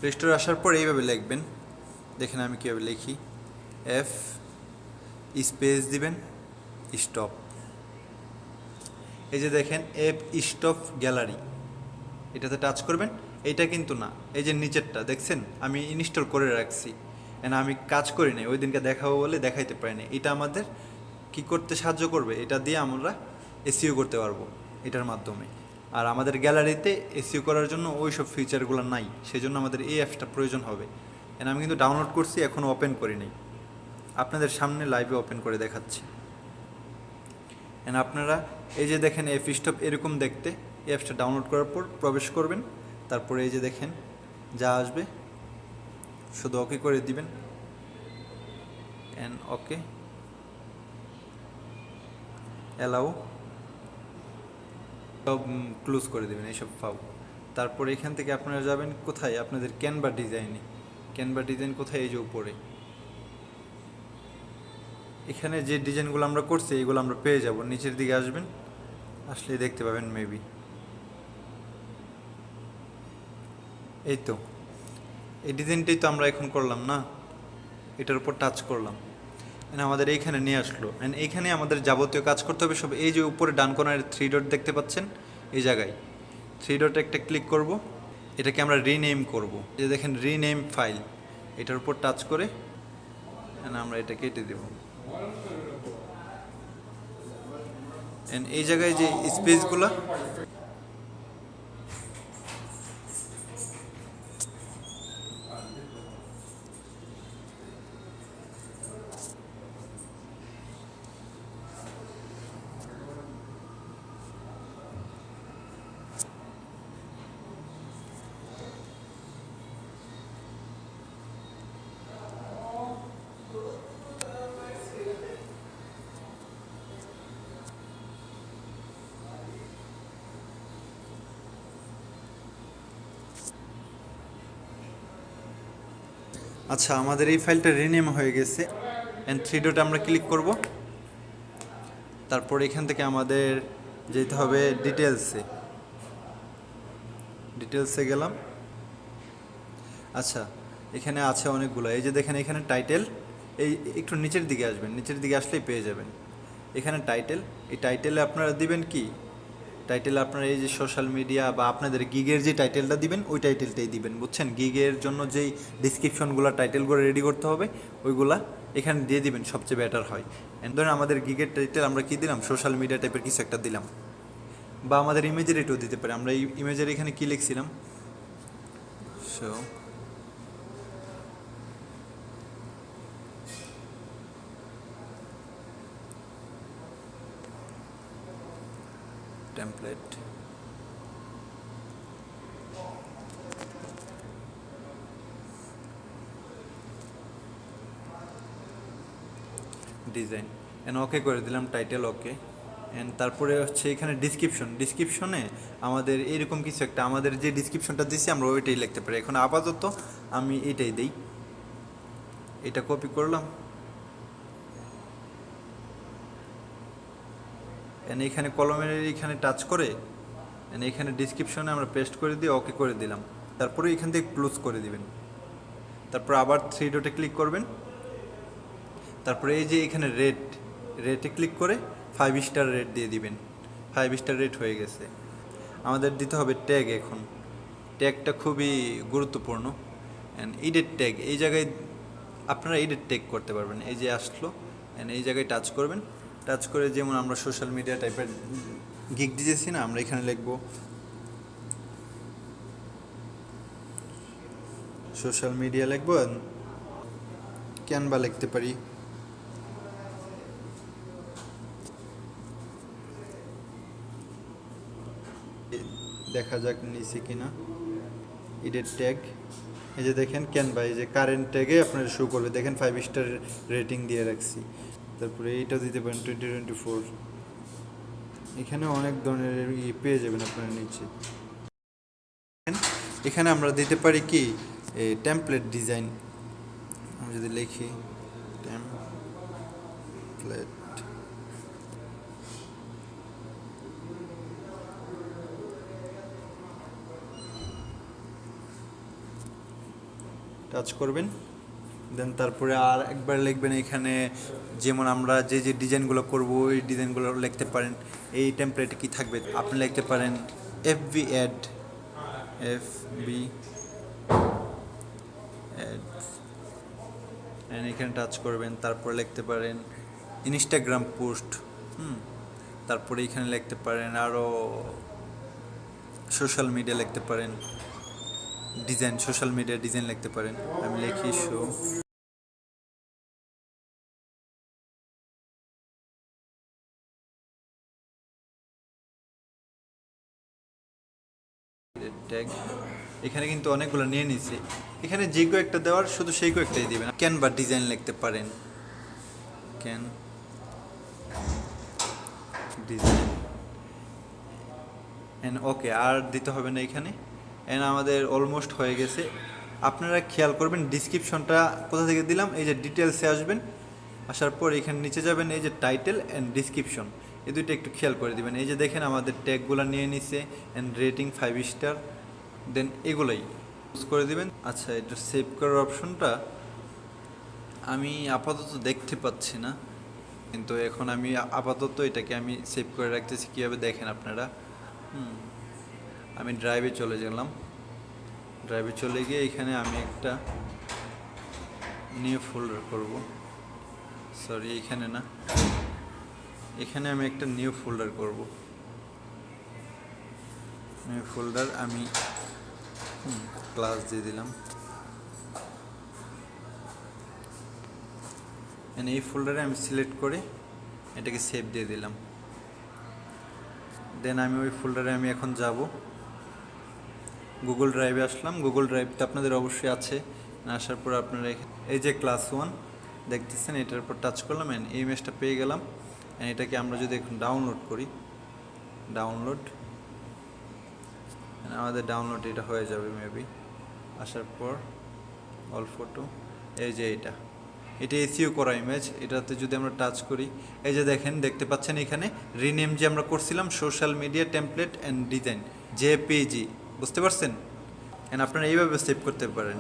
Play স্টোরে আসার পর এইভাবে লিখবেন, দেখেন আমি কীভাবে লিখি, এফ স্পেস দিবেন স্টপ। এই যে দেখেন এফ স্টপ গ্যালারি, এটাতে টাচ করবেন। এইটা কিন্তু না, এই যে নিচেরটা দেখছেন আমি ইনস্টল করে রাখছি, আমি কাজ করি নাই, ওই দিনকে দেখাবো বলে দেখাইতে পারি না। এটা আমাদের কি করতে সাহায্য করবে, এটা দিয়ে আমরা এসইও করতে পারবো এটার মাধ্যমে। আর আমাদের গ্যালারিতে এসইও করার জন্য ওই সব ফিচারগুলো নাই, সেই জন্য আমাদের এই অ্যাপসটা প্রয়োজন হবে। আমি কিন্তু ডাউনলোড করছি, এখনও ওপেন করি নাই, আপনাদের সামনে লাইভে ওপেন করে দেখাচ্ছি। আপনারা এই যে দেখেন এফ স্টপ এরকম দেখতে, এই অ্যাপসটা ডাউনলোড করার পর প্রবেশ করবেন, তারপরে এই যে দেখেন যা আসবে শুধু ওকে করে দিবেন, ওকে অ্যালাউ, সব ক্লোজ করে দেবেন এইসব ফাউ। তারপরে এখান থেকে আপনারা যাবেন কোথায়, আপনাদের ক্যানভা ডিজাইনে। ক্যানভা ডিজাইন কোথায়, এই যে উপরে এখানে যে ডিজাইনগুলো আমরা করছি এইগুলো আমরা পেয়ে যাব। নিচের দিকে আসবেন, আসলেই দেখতে পাবেন মেবি, এই তো এই ডিজাইনটাই তো আমরা এখন করলাম না, এটার উপর টাচ করলাম, আমাদের এইখানে নিয়ে আসলো। এইখানে আমাদের যাবতীয় কাজ করতে হবে সব। এই যে উপরে ডান কোণার 3 ডট দেখতে পাচ্ছেন, এই জায়গায় 3 ডট একটা ক্লিক করব, এটাকে আমরা রিনেম করব। এই যে দেখেন রিনেম ফাইল, এটার উপর টাচ করে আমরা এটা কেটে দেব। এই জায়গায় যে স্পেসগুলো, আচ্ছা আমাদের এই ফাইলটা রিনেম হয়ে গেছে। 3 ডট আমরা ক্লিক করব, তারপর এখান থেকে আমাদের যেতে হবে ডিটেলসে গেলাম। আচ্ছা এখানে আছে অনেকগুলো, এই যে দেখেন এখানে টাইটেল, এই একটু নিচের দিকে আসবেন, নিচের দিকে আসলেই পেয়ে যাবেন এখানে টাইটেল। এই টাইটেলে আপনারা দিবেন কি, টাইটেল আপনারা এই যে সোশ্যাল মিডিয়া বা আপনাদের গিগের যে টাইটেলটা দিবেন ওই টাইটেলটাই দিবেন, বুঝছেন। গিগের জন্য যেই ডিসক্রিপশনগুলো টাইটেলগুলো রেডি করতে হবে ওইগুলা এখানে দিয়ে দিবেন, সবচেয়ে বেটার হয়। ধরেন আমাদের গিগের টাইটেল আমরা কি দিলাম, সোশ্যাল মিডিয়া টাইপের কিছু একটা দিলাম, বা আমাদের ইমেজের এটাও দিতে পারি। আমরা এই ইমেজের এখানে কি লিখছিলাম, সো টেমপ্লেট, ডিজাইন, ওকে করে দিলাম টাইটেল ওকে। তারপরে হচ্ছে এখানে ডিসক্রিপশনে আমাদের এরকম কিছু একটা, আমাদের যে ডিসক্রিপশনটা দিচ্ছি আমরা ওইটাই লিখতে পারি। এখন আপাতত আমি এটাই দিই, এটা কপি করলাম, এখানে কলমের এখানে টাচ করে এখানে ডিসক্রিপশনে আমরা পেস্ট করে দিয়ে ওকে করে দিলাম। তারপরে এখান থেকে ক্লোজ করে দিবেন, তারপর আবার 3 ডটে ক্লিক করবেন, তারপরে এই যে এখানে রেটে ক্লিক করে 5 স্টার রেট দিয়ে দিবেন। 5 স্টার রেট হয়ে গেছে। আমাদের দিতে হবে ট্যাগ। এখন ট্যাগটা খুবই গুরুত্বপূর্ণ। এডিট ট্যাগ, এই জায়গায় আপনারা এডিট ট্যাগ করতে পারবেন। এই যে আসলো, এই জায়গায় টাচ করবেন, টাচ করে যেমন আমরা সোশ্যাল মিডিয়া টাইপের গিগ দিয়েছি না, আমরা এখানে লিখব সোশ্যাল মিডিয়া, লিখব ক্যানভা লিখতে পারি, দেখা যাক নিচে কিনা। এডিট ট্যাগ, এই যে দেখেন ক্যানভা, এই যে কারেন্ট ট্যাগে আপনার শো করবে, দেখেন 5 স্টার রেটিং দিয়ে রাখছি। তারপরে এইটা দিতে পারেন 2024, এখানে অনেক ধরনের পেয়ে যাবেন আপনার নিচে। এখানে আমরা দিতে পারি কি টেমপ্লেট ডিজাইন, আমি যদি লিখি টেমপ্লেট, টাচ করবেন, দেন তারপরে আর একবার লিখবেন এখানে, যেমন আমরা যে যে ডিজাইনগুলো করব ওই ডিজাইনগুলো লিখতে পারেন। এই টেমপ্লেটে কি থাকবে আপনি লিখতে পারেন FB অ্যাড, FB অ্যাড, এখানে টাচ করবেন, তারপরে লিখতে পারেন ইনস্টাগ্রাম পোস্ট, তারপরে এখানে লিখতে পারেন আরও সোশ্যাল মিডিয়া লিখতে পারেন, ডিজাইন, সোশ্যাল মিডিয়া ডিজাইন লিখতে পারেন। আমি লিখি শো ট্যাগ। এখানে কিন্তু অনেকগুলো নিয়ে নিছে, এখানে যে কয়েকটা দেওয়ার শুধু সেই কয়েকটাই দিবেন। ক্যানভা ডিজাইন লিখতে পারেন, ক্যান ডিজাইন এন্ড ওকে, আর দিতে হবে না এখানে। এন্ড আমাদের অলমোস্ট হয়ে গেছে। আপনারা খেয়াল করবেন ডিসক্রিপশনটা কোথা থেকে দিলাম, এই যে ডিটেলসে আসবেন, আসার পর এখানে নিচে যাবেন, এই যে টাইটেল অ্যান্ড ডিসক্রিপশন, এই দুইটা একটু খেয়াল করে দিবেন। এই যে দেখেন আমাদের ট্যাগগুলো নিয়ে নিছে অ্যান্ড রেটিং 5 স্টার, দেন এগুলোই ইউজ করে দিবেন। আচ্ছা, এটা সেভ করার অপশনটা আমি আপাতত দেখতে পাচ্ছি না, কিন্তু এখন আমি আপাতত এটাকে আমি সেভ করে রাখতেছি। কীভাবে দেখেন আপনারা, আমি ড্রাইভে চলে গেলাম, ড্রাইভে চলে গিয়ে এখানে আমি একটা নিউ ফোল্ডার করব, সরি এখানে না, এখানে আমি একটা নিউ ফোল্ডার করব। নিউ ফোল্ডার আমি ক্লাস দিয়ে দিলাম, এই ফোল্ডারে আমি সিলেক্ট করে এটাকে সেভ দিয়ে দিলাম। দেন আমি ওই ফোল্ডারে আমি এখন যাব, গুগল ড্রাইভে আসলাম। গুগল ড্রাইভটা আপনাদের অবশ্যই আছে, আসার পর আপনারা এই যে ক্লাস 1 দেখতেছেন, এটার উপর টাচ করলাম, এই ইমেজটা পেয়ে গেলাম। এটাকে আমরা যদি এখন ডাউনলোড করি, ডাউনলোড, আমাদের ডাউনলোড এটা হয়ে যাবে মেবি। আসার পর অল ফটো, এই যে এটা এসইও করা ইমেজ, এটাতে যদি আমরা টাচ করি, এই যে দেখেন, দেখতে পাচ্ছেন এখানে রিনেম যে আমরা করছিলাম social media template and design, JPG, বুঝতে পারছেন? আপনারা এইভাবে সেভ করতে পারেন।